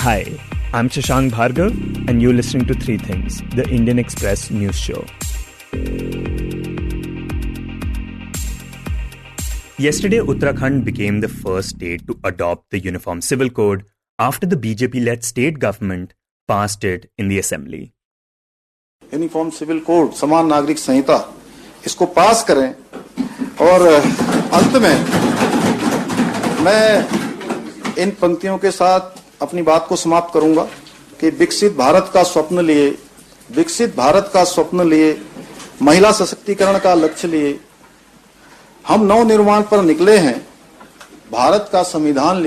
Hi, I'm Shashank Bhargava, and you're listening to Three Things, the Indian Express news show. Yesterday, Uttarakhand became the first state to adopt the Uniform Civil Code after the BJP-led state government passed it in the assembly. Uniform civil code, समान नागरिक संहिता, इसको पास करें और अंत में मैं इन पंक्तियों के साथ अपनी बात को समाप्त करूंगा कि विकसित भारत का स्वप्न लिए महिला सशक्तिकरण का लक्ष्य लिए हम नवनिर्माण पर निकले हैं, भारत का संविधान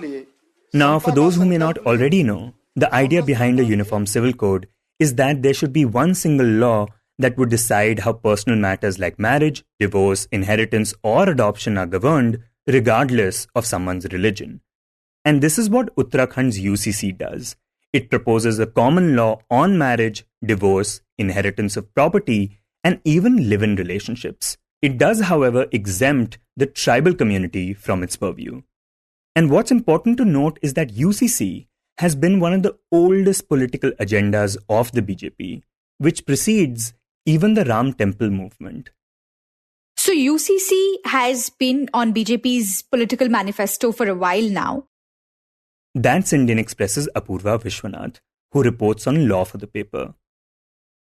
लिए. Now, for those who may not already know, the idea behind a uniform civil code is that there should be one single law that would decide how personal matters like marriage, divorce, inheritance, or adoption are governed, regardless of someone's religion. And this is what Uttarakhand's UCC does. It proposes a common law on marriage, divorce, inheritance of property, and even live-in relationships. It does, however, exempt the tribal community from its purview. And what's important to note is that UCC has been one of the oldest political agendas of the BJP, which precedes even the Ram Temple movement. So UCC has been on BJP's political manifesto for a while now. That's Indian Express's Apurva Vishwanath, who reports on law for the paper.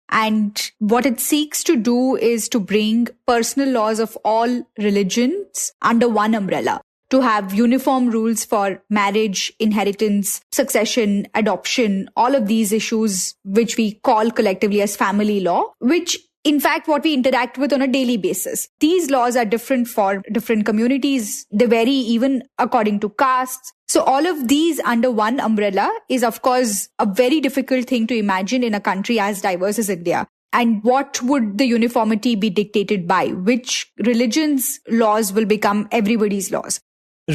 And what it seeks to do is to bring personal laws of all religions under one umbrella, to have uniform rules for marriage, inheritance, succession, adoption, all of these issues, which we call collectively as family law, which in fact what we interact with on a daily basis. These laws are different for different communities. They vary even according to castes. So all of these under one umbrella is, of course, a very difficult thing to imagine in a country as diverse as India. And what would the uniformity be dictated by? Which religion's laws will become everybody's laws?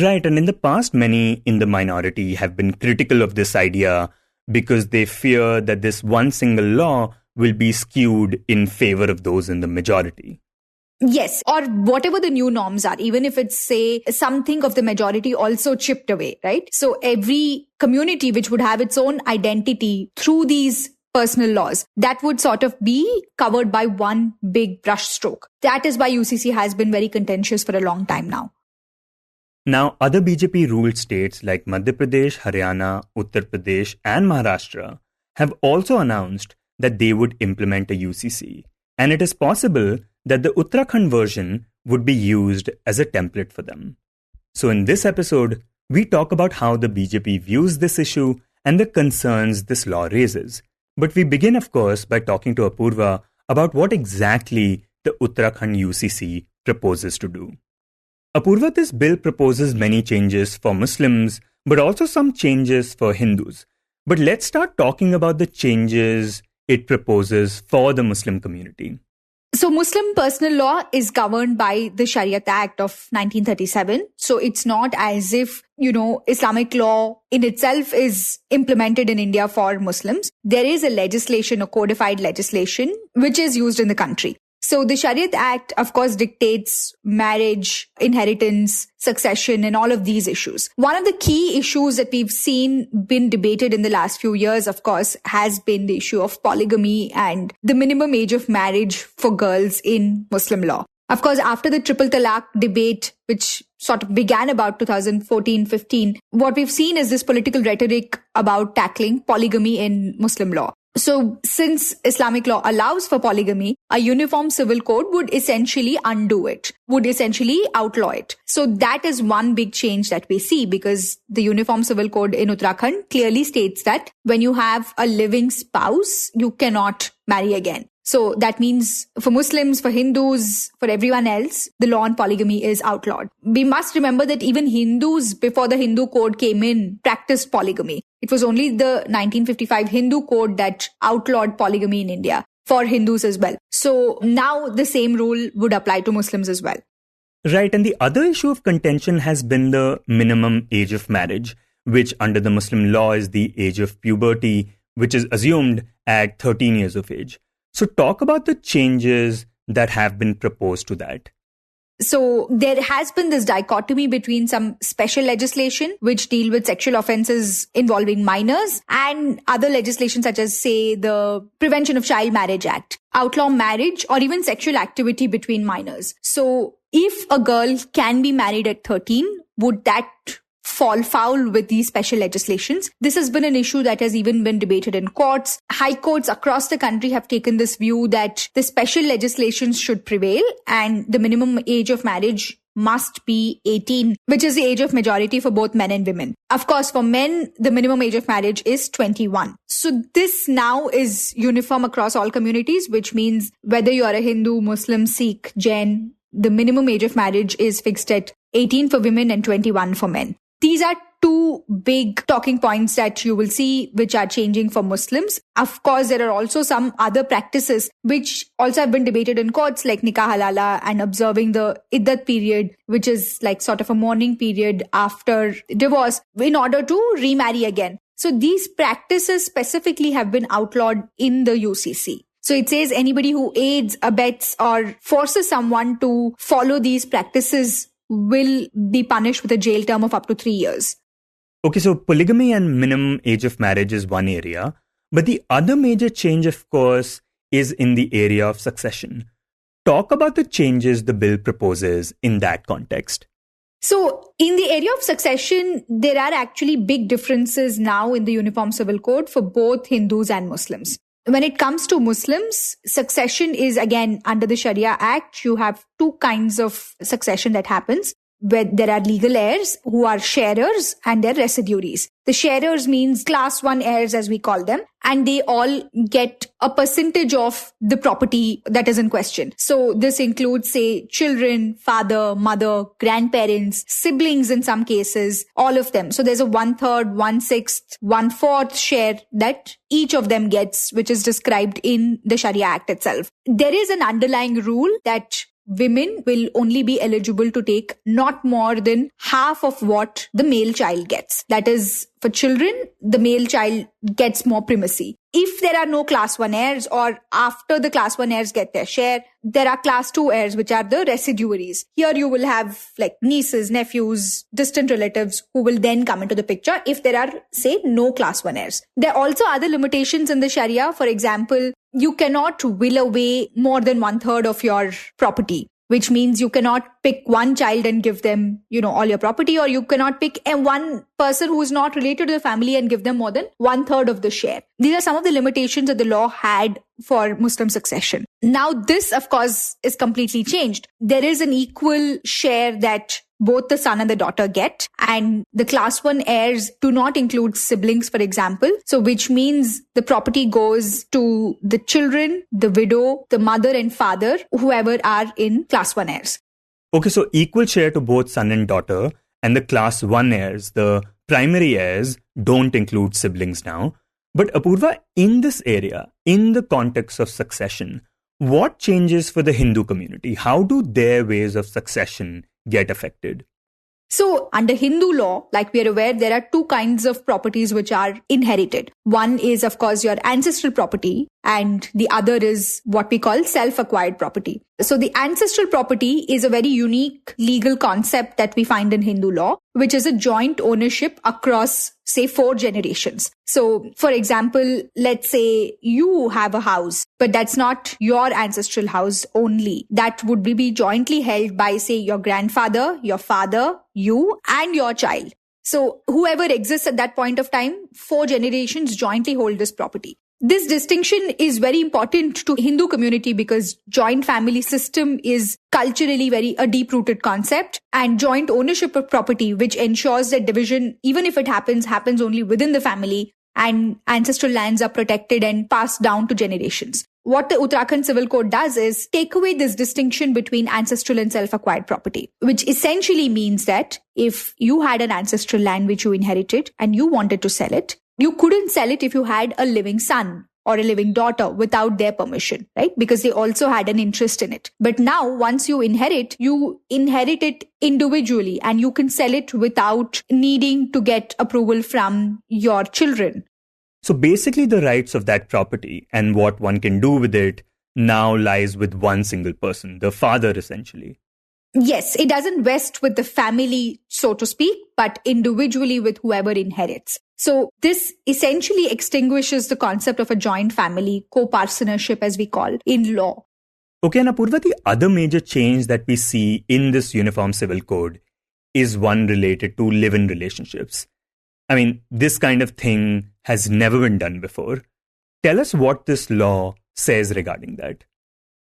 Right, and in the past, many in the minority have been critical of this idea because they fear that this one single law will be skewed in favor of those in the majority. Yes, or whatever the new norms are, even if it's, say, something of the majority also chipped away, right? So every community which would have its own identity through these personal laws, that would sort of be covered by one big brush stroke. That is why UCC has been very contentious for a long time now. Now, other BJP-ruled states like Madhya Pradesh, Haryana, Uttar Pradesh, and Maharashtra have also announced that they would implement a UCC. And it is possible that the Uttarakhand version would be used as a template for them. So in this episode, we talk about how the BJP views this issue and the concerns this law raises. But we begin, of course, by talking to Apurva about what exactly the Uttarakhand UCC proposes to do. Apurva, this bill proposes many changes for Muslims, but also some changes for Hindus. But let's start talking about the changes it proposes for the Muslim community. So Muslim personal law is governed by the Sharia Act of 1937. So it's not as if, Islamic law in itself is implemented in India for Muslims. There is a legislation, a codified legislation, which is used in the country. So the Sharia Act, of course, dictates marriage, inheritance, succession, and all of these issues. One of the key issues that we've seen been debated in the last few years, of course, has been the issue of polygamy and the minimum age of marriage for girls in Muslim law. Of course, after the triple talaq debate, which sort of began about 2014-15, what we've seen is this political rhetoric about tackling polygamy in Muslim law. So since Islamic law allows for polygamy, a uniform civil code would essentially undo it, would essentially outlaw it. So that is one big change that we see, because the uniform civil code in Uttarakhand clearly states that when you have a living spouse, you cannot marry again. So that means for Muslims, for Hindus, for everyone else, the law on polygamy is outlawed. We must remember that even Hindus, before the Hindu code came in, practiced polygamy. It was only the 1955 Hindu code that outlawed polygamy in India for Hindus as well. So now the same rule would apply to Muslims as well. Right, and the other issue of contention has been the minimum age of marriage, which under the Muslim law is the age of puberty, which is assumed at 13 years of age. So talk about the changes that have been proposed to that. So there has been this dichotomy between some special legislation which deal with sexual offences involving minors and other legislation such as, say, the Prevention of Child Marriage Act, outlaw marriage or even sexual activity between minors. So if a girl can be married at 13, would that fall foul with these special legislations? This has been an issue that has even been debated in courts. High courts across the country have taken this view that the special legislations should prevail and the minimum age of marriage must be 18, which is the age of majority for both men and women. Of course, for men, the minimum age of marriage is 21. So this now is uniform across all communities, which means whether you are a Hindu, Muslim, Sikh, Jain, the minimum age of marriage is fixed at 18 for women and 21 for men. These are two big talking points that you will see which are changing for Muslims. Of course, there are also some other practices which also have been debated in courts like nikah halala and observing the iddat period, which is like sort of a mourning period after divorce in order to remarry again. So these practices specifically have been outlawed in the UCC. So it says anybody who aids, abets or forces someone to follow these practices will be punished with a jail term of up to 3 years. Okay, so polygamy and minimum age of marriage is one area. But the other major change, of course, is in the area of succession. Talk about the changes the bill proposes in that context. So in the area of succession, there are actually big differences now in the Uniform Civil Code for both Hindus and Muslims. When it comes to Muslims, succession is again under the Sharia Act. You have two kinds of succession that happens, where there are legal heirs who are sharers and their residuaries. The sharers means class 1 heirs as we call them, and they all get a percentage of the property that is in question. So this includes, say, children, father, mother, grandparents, siblings in some cases, all of them. So there's a 1/3, 1/6, 1/4 share that each of them gets, which is described in the Sharia Act itself. There is an underlying rule that women will only be eligible to take not more than half of what the male child gets. That is, for children, the male child gets more primacy. If there are no class 1 heirs or after the class 1 heirs get their share, there are class 2 heirs, which are the residuaries. Here you will have like nieces, nephews, distant relatives who will then come into the picture if there are, say, no class 1 heirs. There are also other limitations in the Sharia. For example, you cannot will away more than 1/3 of your property, which means you cannot pick one child and give them, all your property, or you cannot pick one person who is not related to the family and give them more than 1/3 of the share. These are some of the limitations that the law had for Muslim succession. Now, this, of course, is completely changed. There is an equal share that both the son and the daughter get, and the class 1 heirs do not include siblings, for example. So which means the property goes to the children, the widow, the mother and father, whoever are in class 1 heirs. Okay, so equal share to both son and daughter, and the class 1 heirs, the primary heirs, don't include siblings now. But Apurva, in this area, in the context of succession, what changes for the Hindu community? How do their ways of succession get affected? So under Hindu law, like we are aware, there are two kinds of properties which are inherited. One is, of course, your ancestral property, and the other is what we call self-acquired property. So the ancestral property is a very unique legal concept that we find in Hindu law, which is a joint ownership across, say, 4 generations. So, for example, let's say you have a house, but that's not your ancestral house only. That would be jointly held by, say, your grandfather, your father, you, and your child. So whoever exists at that point of time, 4 generations jointly hold this property. This distinction is very important to Hindu community because joint family system is culturally a deep-rooted concept, and joint ownership of property, which ensures that division, even if it happens only within the family, and ancestral lands are protected and passed down to generations. What the Uttarakhand Civil Code does is take away this distinction between ancestral and self-acquired property, which essentially means that if you had an ancestral land which you inherited and you wanted to sell it, you couldn't sell it if you had a living son or a living daughter without their permission, right? Because they also had an interest in it. But now, once you inherit it individually and you can sell it without needing to get approval from your children. So basically the rights of that property and what one can do with it now lies with one single person, the father essentially. Yes, it doesn't vest with the family, so to speak, but individually with whoever inherits. So this essentially extinguishes the concept of a joint family, co-partnership as we call in law. Okay, and Apurva, the other major change that we see in this Uniform Civil Code is one related to live-in relationships. I mean, this kind of thing has never been done before. Tell us what this law says regarding that.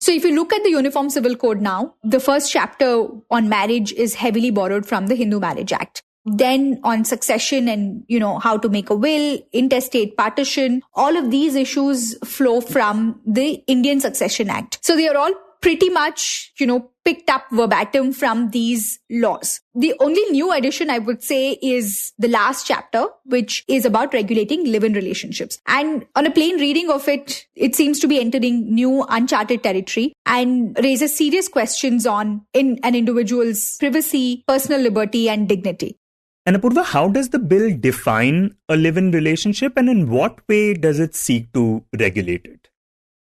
So if you look at the Uniform Civil Code now, the first chapter on marriage is heavily borrowed from the Hindu Marriage Act. Then on succession and, how to make a will, intestate partition, all of these issues flow from the Indian Succession Act. So they are all pretty much, picked up verbatim from these laws. The only new addition I would say is the last chapter, which is about regulating live-in relationships. And on a plain reading of it, it seems to be entering new uncharted territory and raises serious questions on in an individual's privacy, personal liberty, and dignity. And Apurva, how does the bill define a live-in relationship, and in what way does it seek to regulate it?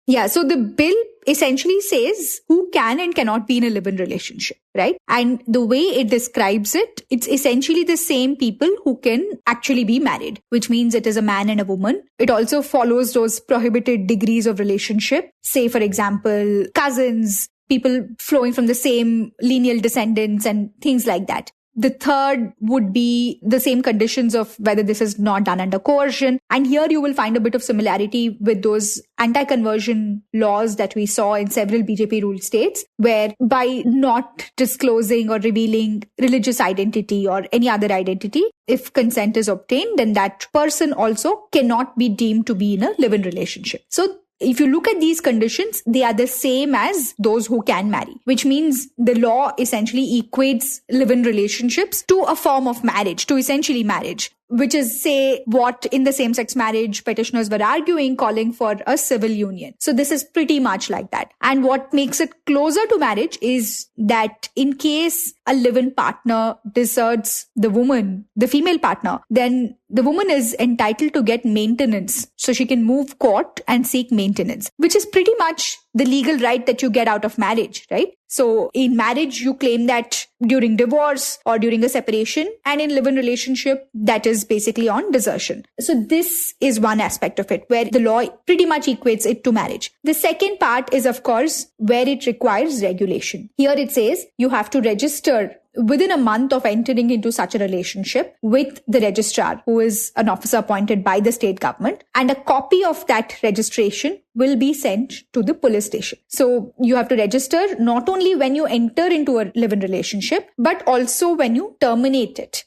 Yeah, so the bill essentially says who can and cannot be in a live-in relationship, right? And the way it describes it, it's essentially the same people who can actually be married, which means it is a man and a woman. It also follows those prohibited degrees of relationship. Say, for example, cousins, people flowing from the same lineal descendants and things like that. The third would be the same conditions of whether this is not done under coercion. And here you will find a bit of similarity with those anti-conversion laws that we saw in several BJP-ruled states, where by not disclosing or revealing religious identity or any other identity, if consent is obtained, then that person also cannot be deemed to be in a live-in relationship. So if you look at these conditions, they are the same as those who can marry, which means the law essentially equates live-in relationships to a form of marriage, to essentially marriage, which is, say, what in the same-sex marriage petitioners were arguing, calling for a civil union. So this is pretty much like that. And what makes it closer to marriage is that in case a live-in partner deserts the woman, the female partner, then the woman is entitled to get maintenance. So she can move court and seek maintenance, which is pretty much the legal right that you get out of marriage, right? So in marriage, you claim that during divorce or during a separation, and in live-in relationship, that is basically on desertion. So this is one aspect of it where the law pretty much equates it to marriage. The second part is, of course, where it requires regulation. Here it says you have to register within a month of entering into such a relationship with the registrar, who is an officer appointed by the state government, and a copy of that registration will be sent to the police station. So you have to register not only when you enter into a live-in relationship, but also when you terminate it.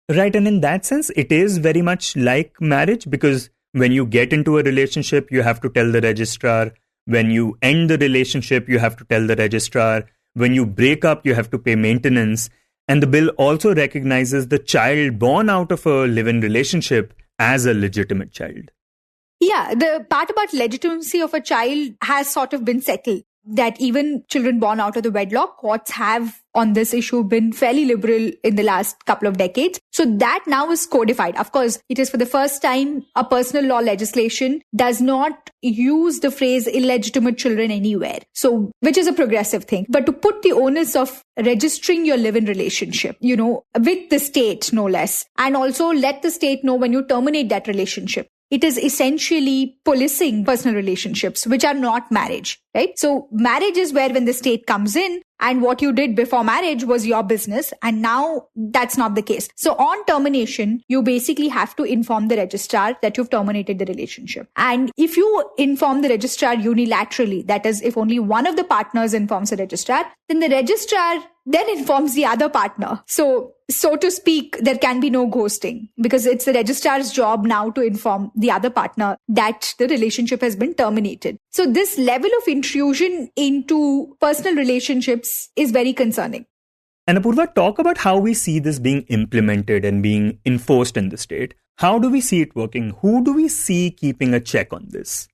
Right, and in that sense, it is very much like marriage, because when you get into a relationship, you have to tell the registrar. When you end the relationship, you have to tell the registrar. When you break up, you have to pay maintenance. And the bill also recognizes the child born out of a live-in relationship as a legitimate child. Yeah, the part about legitimacy of a child has sort of been settled. That even children born out of the wedlock, courts have on this issue been fairly liberal in the last couple of decades. So that now is codified. Of course, it is for the first time a personal law legislation does not use the phrase illegitimate children anywhere. So, which is a progressive thing. But to put the onus of registering your live-in relationship, with the state, no less, and also let the state know when you terminate that relationship. It is essentially policing personal relationships, which are not marriage, right? So marriage is where when the state comes in and what you did before marriage was your business. And now that's not the case. So on termination, you basically have to inform the registrar that you've terminated the relationship. And if you inform the registrar unilaterally, that is, if only one of the partners informs the registrar, then the registrar then informs the other partner. So to speak, there can be no ghosting because it's the registrar's job now to inform the other partner that the relationship has been terminated. So this level of intrusion into personal relationships is very concerning. And Apurva, talk about how we see this being implemented and being enforced in the state. How do we see it working? Who do we see keeping a check on this?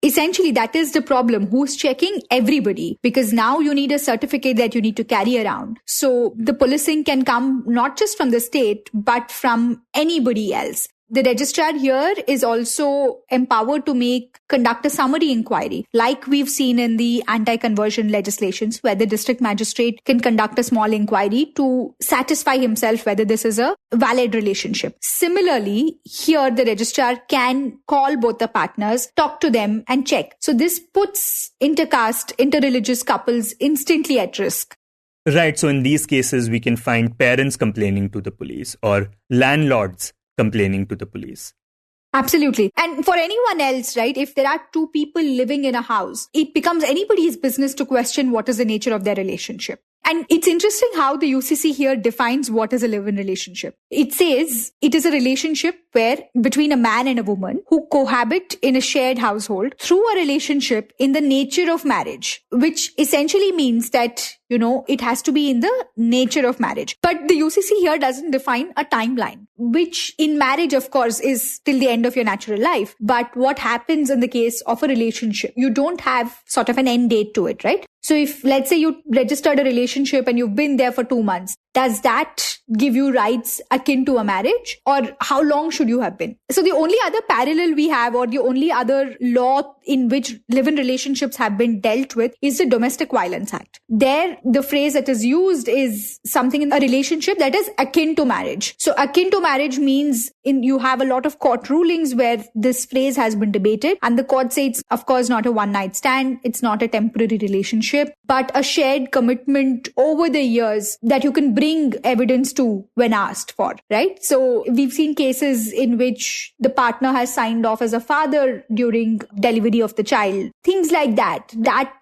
Essentially, that is the problem. Who's checking? Everybody. Because now you need a certificate that you need to carry around. So the policing can come not just from the state, but from anybody else. The registrar here is also empowered to conduct a summary inquiry, like we've seen in the anti-conversion legislations, where the district magistrate can conduct a small inquiry to satisfy himself whether this is a valid relationship. Similarly, here the registrar can call both the partners, talk to them and check. So this puts intercaste, interreligious couples instantly at risk. Right. So in these cases, we can find parents complaining to the police or landlords complaining to the police. Absolutely. And for anyone else, right, if there are two people living in a house, it becomes anybody's business to question what is the nature of their relationship. And it's interesting how the UCC here defines what is a live-in relationship. It says it is a relationship between a man and a woman who cohabit in a shared household through a relationship in the nature of marriage, which essentially means that, it has to be in the nature of marriage. But the UCC here doesn't define a timeline, which in marriage, of course, is till the end of your natural life. But what happens in the case of a relationship? You don't have sort of an end date to it, right? So if, let's say, you registered a relationship and you've been there for 2 months, does that give you rights akin to a marriage? Or how long should you have been? So the only other parallel we have, or the only other law in which live-in relationships have been dealt with, is the Domestic Violence Act. There, the phrase that is used is something in a relationship that is akin to marriage. So akin to marriage means you have a lot of court rulings where this phrase has been debated, and the court says it's, of course, not a one-night stand. It's not a temporary relationship, but a shared commitment over the years that you can bring evidence to when asked for, right? So we've seen cases in which the partner has signed off as a father during delivery of the child. Things like that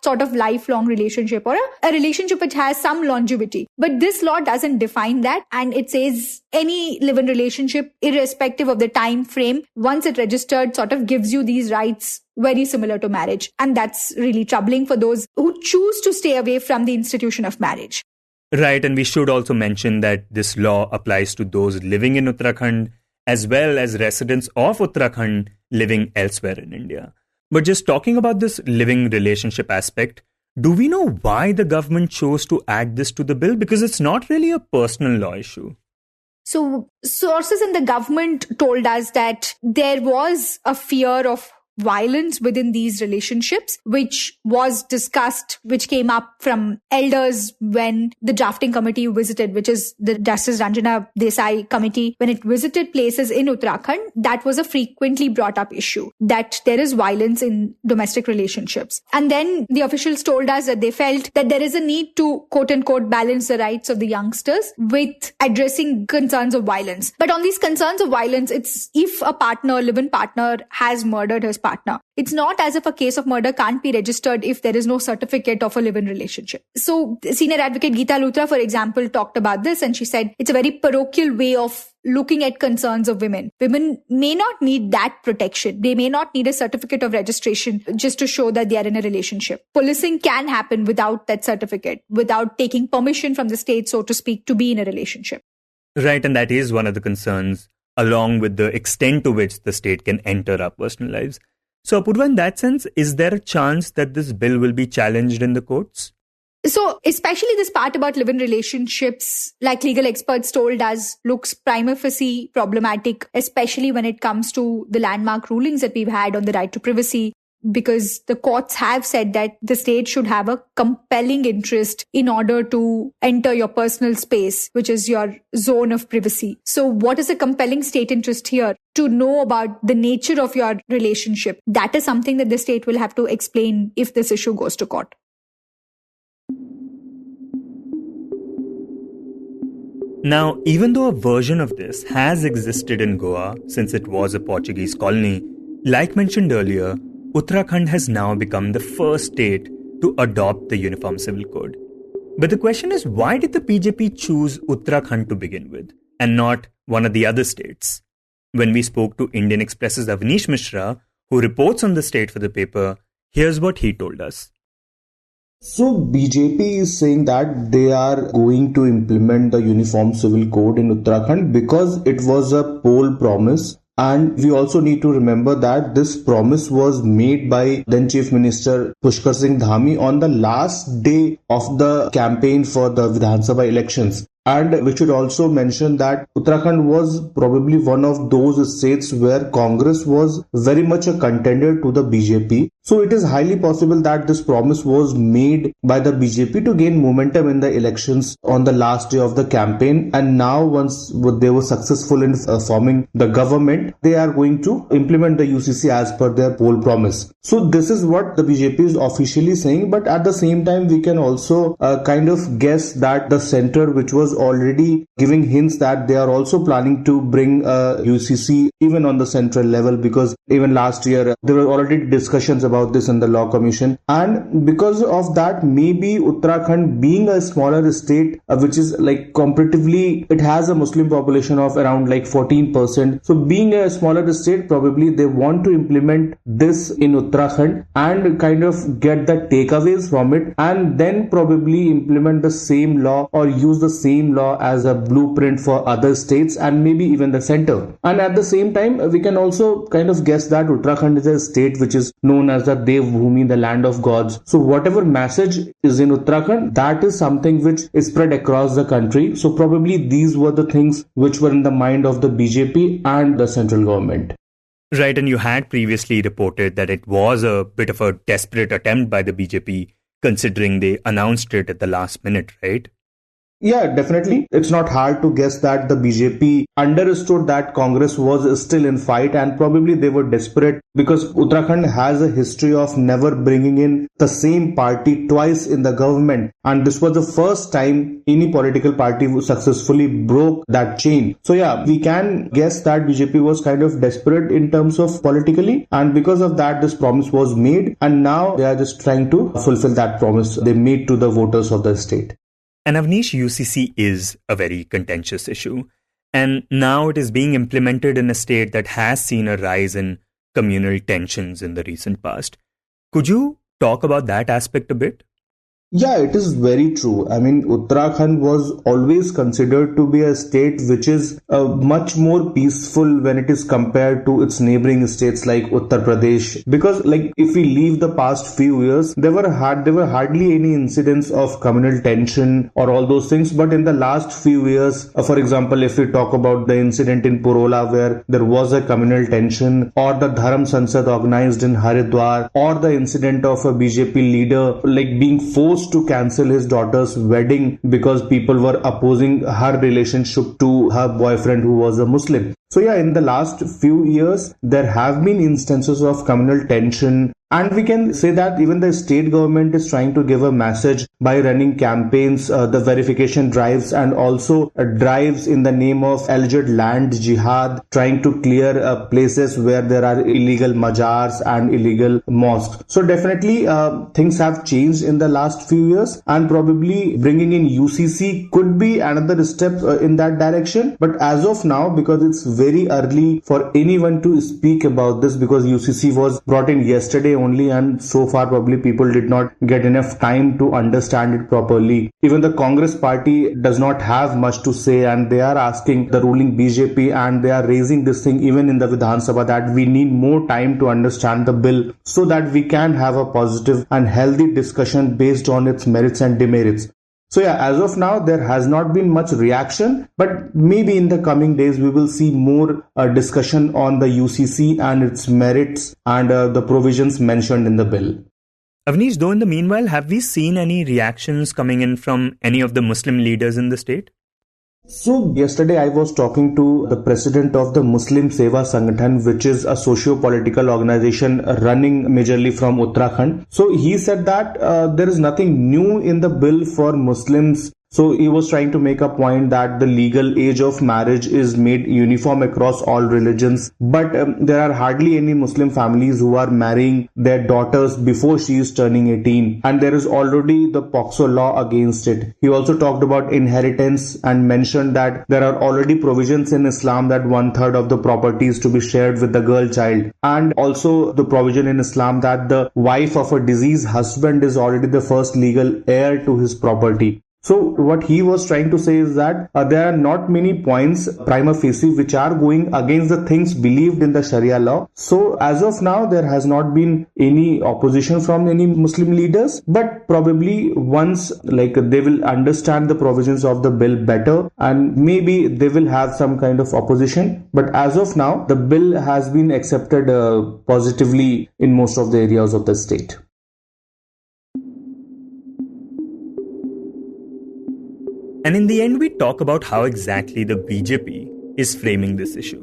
sort of lifelong relationship, or a relationship which has some longevity. But this law doesn't define that, and it says any live-in relationship, irrespective of the time frame, once it registered, sort of gives you these rights very similar to marriage. And that's really troubling for those who choose to stay away from the institution of marriage. Right, and we should also mention that this law applies to those living in Uttarakhand as well as residents of Uttarakhand living elsewhere in India. But just talking about this living relationship aspect, do we know why the government chose to add this to the bill? Because it's not really a personal law issue. So sources in the government told us that there was a fear of violence within these relationships, which was discussed, which came up from elders when the drafting committee visited, which is the Justice Ranjana Desai committee. When it visited places in Uttarakhand, that was a frequently brought up issue, that there is violence in domestic relationships. And then the officials told us that they felt that there is a need to, quote unquote, balance the rights of the youngsters with addressing concerns of violence. But on these concerns of violence, it's if a partner, live-in partner, has murdered his partner. It's not as if a case of murder can't be registered if there is no certificate of a live-in relationship. So senior advocate Geeta Luthra, for example, talked about this, and she said it's a very parochial way of looking at concerns of women. Women may not need that protection. They may not need a certificate of registration just to show that they are in a relationship. Policing can happen without that certificate, without taking permission from the state, so to speak, to be in a relationship. Right, and that is one of the concerns, along with the extent to which the state can enter our personal lives. So, Apurva, in that sense, is there a chance that this bill will be challenged in the courts? So, especially this part about live-in relationships, like legal experts told us, looks prima facie problematic, especially when it comes to the landmark rulings that we've had on the right to privacy, because the courts have said that the state should have a compelling interest in order to enter your personal space, which is your zone of privacy. So what is a compelling state interest here? To know about the nature of your relationship. That is something that the state will have to explain if this issue goes to court. Now, even though a version of this has existed in Goa since it was a Portuguese colony, like mentioned earlier, Uttarakhand has now become the first state to adopt the Uniform Civil Code. But the question is, why did the BJP choose Uttarakhand to begin with, and not one of the other states? When we spoke to Indian Express's Avaneesh Mishra, who reports on the state for the paper, here's what he told us. So BJP is saying that they are going to implement the Uniform Civil Code in Uttarakhand because it was a poll promise. And we also need to remember that this promise was made by then Chief Minister Pushkar Singh Dhami on the last day of the campaign for the Vidhan Sabha elections. And we should also mention that Uttarakhand was probably one of those states where Congress was very much a contender to the BJP. So it is highly possible that this promise was made by the BJP to gain momentum in the elections on the last day of the campaign. And now once they were successful in forming the government, they are going to implement the UCC as per their poll promise. So this is what the BJP is officially saying. But at the same time, we can also kind of guess that the center, which was already giving hints that they are also planning to bring UCC even on the central level, because even last year there were already discussions about this in the Law Commission. And because of that, maybe Uttarakhand being a smaller state, which is like comparatively, it has a Muslim population of around like 14%. So being a smaller state, probably they want to implement this in Uttarakhand and kind of get the takeaways from it, and then probably implement the same law or use the same law as a blueprint for other states and maybe even the center. And at the same time, we can also kind of guess that Uttarakhand is a state which is known as the Dev Bhumi, the land of gods. So whatever message is in Uttarakhand, that is something which is spread across the country. So probably these were the things which were in the mind of the BJP and the central government. Right, and you had previously reported that it was a bit of a desperate attempt by the BJP, considering they announced it at the last minute, right? Yeah, definitely. It's not hard to guess that the BJP understood that Congress was still in fight, and probably they were desperate because Uttarakhand has a history of never bringing in the same party twice in the government. And this was the first time any political party successfully broke that chain. So yeah, we can guess that BJP was kind of desperate in terms of politically. And because of that, this promise was made. And now they are just trying to fulfill that promise they made to the voters of the state. And Avaneesh, UCC is a very contentious issue. And now it is being implemented in a state that has seen a rise in communal tensions in the recent past. Could you talk about that aspect a bit? Yeah, it is very true. I mean, Uttarakhand was always considered to be a state which is much more peaceful when it is compared to its neighboring states like Uttar Pradesh. Because like if we leave the past few years, there were hardly any incidents of communal tension or all those things. But in the last few years, for example, if we talk about the incident in Purola where there was a communal tension, or the Dharam Sansad organized in Haridwar, or the incident of a BJP leader like being forced to cancel his daughter's wedding because people were opposing her relationship to her boyfriend who was a Muslim. So yeah, in the last few years, there have been instances of communal tension. And we can say that even the state government is trying to give a message by running campaigns, the verification drives, and also drives in the name of alleged land jihad, trying to clear places where there are illegal mazars and illegal mosques. So definitely things have changed in the last few years, and probably bringing in UCC could be another step in that direction. But as of now, because it's very early for anyone to speak about this, because UCC was brought in yesterday only, and so far probably people did not get enough time to understand it properly. Even the Congress party does not have much to say, and they are asking the ruling BJP, and they are raising this thing even in the Vidhan Sabha, that we need more time to understand the bill so that we can have a positive and healthy discussion based on its merits and demerits. So yeah, as of now, there has not been much reaction, but maybe in the coming days, we will see more discussion on the UCC and its merits and the provisions mentioned in the bill. Avaneesh, though in the meanwhile, have we seen any reactions coming in from any of the Muslim leaders in the state? So yesterday I was talking to the president of the Muslim Seva Sangathan, which is a socio-political organization running majorly from Uttarakhand. So he said that there is nothing new in the bill for Muslims. So he was trying to make a point that the legal age of marriage is made uniform across all religions. But there are hardly any Muslim families who are marrying their daughters before she is turning 18. And there is already the POCSO law against it. He also talked about inheritance and mentioned that there are already provisions in Islam that 1/3 of the property is to be shared with the girl child. And also the provision in Islam that the wife of a deceased husband is already the first legal heir to his property. So what he was trying to say is that there are not many points prima facie which are going against the things believed in the Sharia law. So as of now, there has not been any opposition from any Muslim leaders, but probably once they will understand the provisions of the bill better and maybe they will have some kind of opposition. But as of now, the bill has been accepted positively in most of the areas of the state. And in the end, we talk about how exactly the BJP is framing this issue.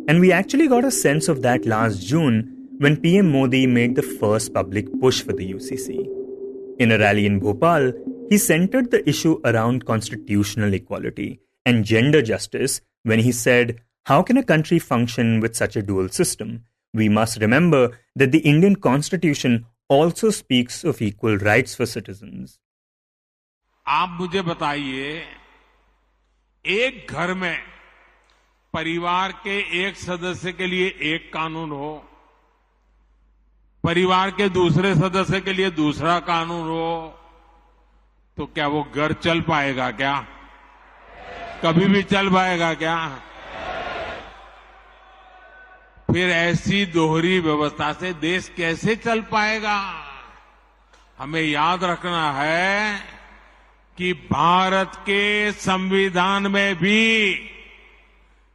And we actually got a sense of that last June when PM Modi made the first public push for the UCC. In a rally in Bhopal, he centered the issue around constitutional equality and gender justice when he said, "How can a country function with such a dual system? We must remember that the Indian Constitution also speaks of equal rights for citizens." आप मुझे बताइए, एक घर में परिवार के एक सदस्य के लिए एक कानून हो, परिवार के दूसरे सदस्य के लिए दूसरा कानून हो, तो क्या वो घर चल पाएगा क्या? कभी भी चल पाएगा क्या? फिर ऐसी दोहरी व्यवस्था से देश कैसे चल पाएगा? हमें याद रखना है कि भारत के संविधान में भी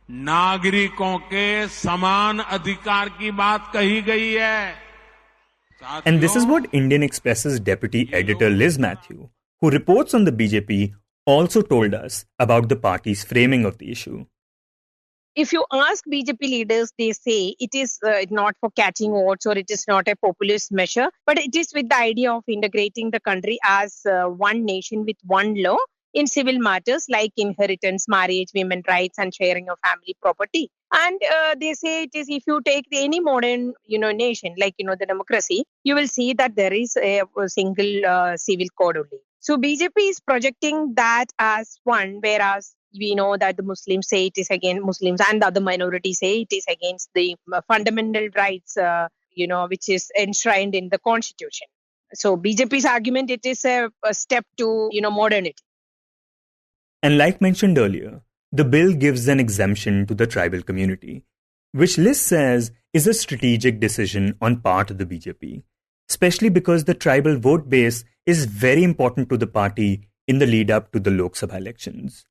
नागरिकों के समान अधिकार की बात कही गई है. And this is what Indian Express's deputy editor Liz Mathew, who reports on the BJP, also told us about the party's framing of the issue. If you ask BJP leaders, they say it is not for catching votes or it is not a populist measure, but it is with the idea of integrating the country as one nation with one law in civil matters like inheritance, marriage, women's rights, and sharing of family property. And they say it is if you take any modern, nation like, the democracy, you will see that there is a single civil code only. So BJP is projecting that as one, whereas we know that the Muslims say it is against Muslims and the other minorities say it is against the fundamental rights, which is enshrined in the constitution. So BJP's argument, it is a step to, modernity. And like mentioned earlier, the bill gives an exemption to the tribal community, which Liz says is a strategic decision on part of the BJP, especially because the tribal vote base is very important to the party in the lead up to the Lok Sabha elections.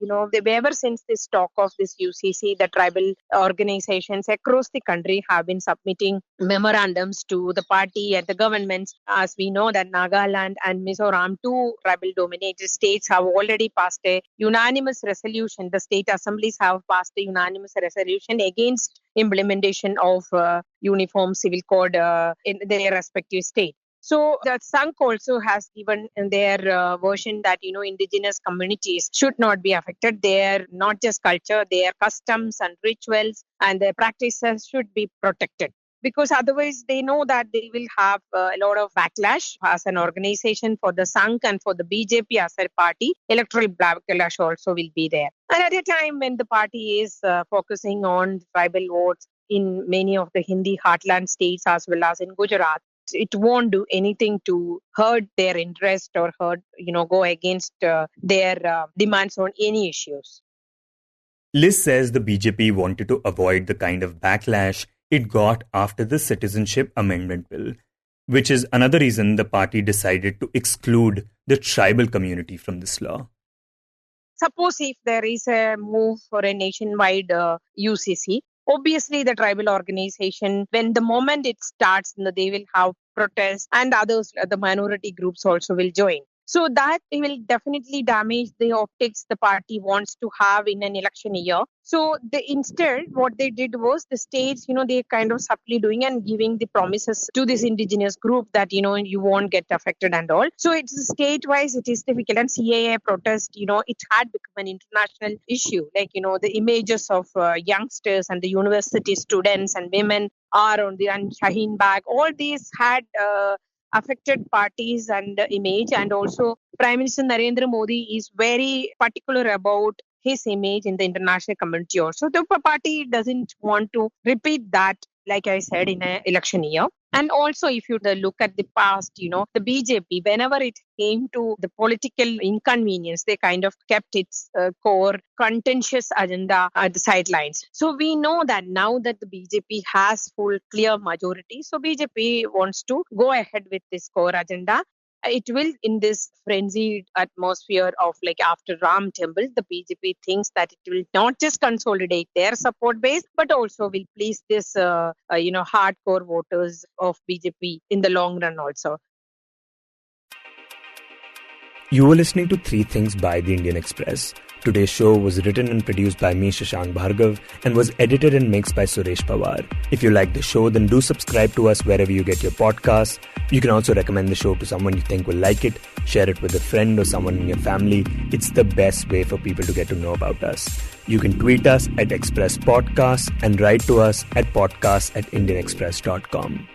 Ever since this talk of this UCC, the tribal organizations across the country have been submitting memorandums to the party and the governments. As we know that Nagaland and Mizoram, two tribal-dominated states, have already passed a unanimous resolution. The state assemblies have passed a unanimous resolution against implementation of uniform civil code in their respective state. So the Sangh also has given their version that, indigenous communities should not be affected. Their not just culture, their customs and rituals and their practices should be protected. Because otherwise they know that they will have a lot of backlash as an organization for the Sangh and for the BJP as a party. Electoral backlash also will be there. And at a time when the party is focusing on tribal votes in many of the Hindi heartland states as well as in Gujarat, it won't do anything to hurt their interest or go against their demands on any issues. Liz says the BJP wanted to avoid the kind of backlash it got after the Citizenship Amendment Bill, which is another reason the party decided to exclude the tribal community from this law. Suppose if there is a move for a nationwide UCC, obviously the tribal organization, when the moment it starts, they will have protests and others, the minority groups also will join. So that will definitely damage the optics the party wants to have in an election year. So instead, what they did was the states, they kind of subtly doing and giving the promises to this indigenous group that, you won't get affected and all. So it's state-wise, it is difficult. And CAA protest, it had become an international issue. Like, the images of youngsters and the university students and women are on the Shaheen Bagh. All these had affected parties and image, and also Prime Minister Narendra Modi is very particular about his image in the international community also. The party doesn't want to repeat that like I said, in an election year. And also, if you look at the past, the BJP, whenever it came to the political inconvenience, they kind of kept its core contentious agenda at the sidelines. So we know that now that the BJP has full clear majority, so BJP wants to go ahead with this core agenda. It will, in this frenzied atmosphere of like after Ram Temple, the BJP thinks that it will not just consolidate their support base, but also will please this, hardcore voters of BJP in the long run also. You were listening to Three Things by The Indian Express. Today's show was written and produced by me, Shashank Bhargava, and was edited and mixed by Suresh Pawar. If you like the show, then do subscribe to us wherever you get your podcasts. You can also recommend the show to someone you think will like it, share it with a friend or someone in your family. It's the best way for people to get to know about us. You can tweet us at Express Podcasts and write to us at podcasts@indianexpress.com.